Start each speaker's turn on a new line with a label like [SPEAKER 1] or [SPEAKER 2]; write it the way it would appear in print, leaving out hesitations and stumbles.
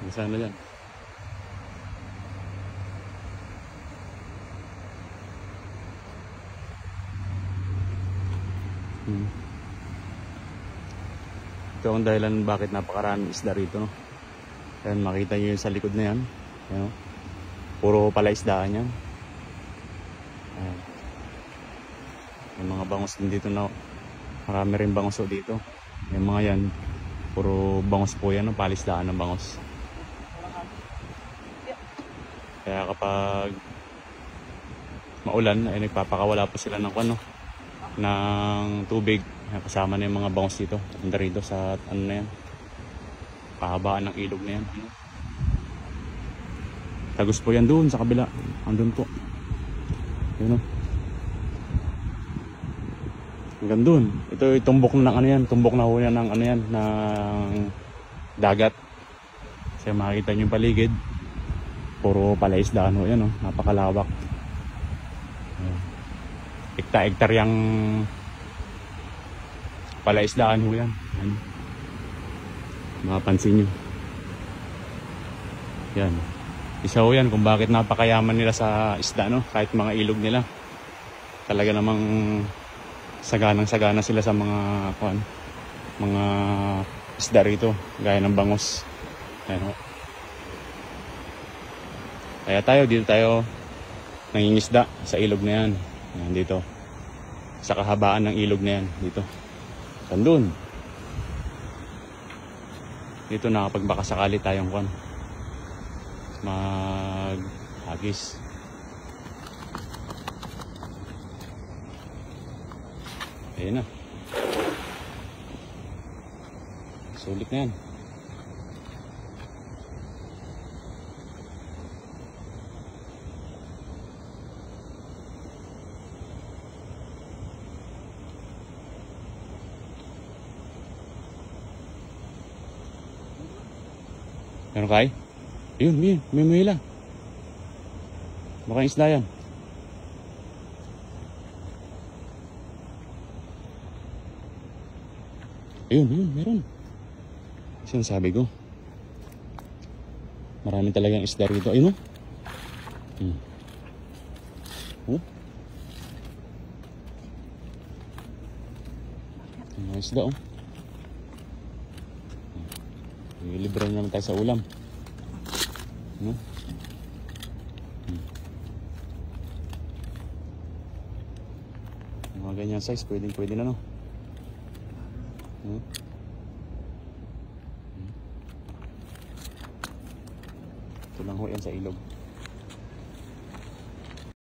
[SPEAKER 1] Sana yan. Ito ang dahilan bakit napakaraming isda rito, no? Ayan, makita nyo yung sa likod na yan. Ayan, no? Puro pala isdaan yan. Ayan. Yung mga bangos din dito na marami rin bangos dito. Yung mga yan, puro bangos po yan, no? Palisdaan ng bangos. Kaya kapag maulan ay nagpapakawala po sila ng ng tubig. Kasama na yung mga bangos dito. Punta rito sa ano na yan, kahabaan ng ilog na yan. Tagos po yan doon sa kabila. Andun po. Yun, no? Hanggang doon. Ito tumbok na ng ano yan. Tumbok na ho yan ng ano yan, ng dagat. Kasi makikita nyo yung paligid. Puro palaisdaan ho yan, no? Napakalawak. Hektar yung palaisdaan ho yan. Ayan. Mapapansin nyo. Yan. Isa ho yan kung bakit napakayaman nila sa isda, no? Kahit mga ilog nila. Talaga namang saganang-sagana sila sa mga mga isda rito. Gaya ng bangos. Ayan ho. Kaya dito tayo nangingisda sa ilog na yan. Ayan, dito. Sa kahabaan ng ilog na yan. Dito. Sandun. Dito nakapagbaka sakali tayong maghagis. Ayan na. Sulit na yan. Meron kay? Ayun, may mahila. Baka isda yan. Ayun, meron. Sinasabi ko. Marami talagang isda rito. Ayun, oh. Mga isda, oh. Libre naman tayo sa ulam. Mga ganyan size, pwede na, no? Ito lang ho yan sa ilog.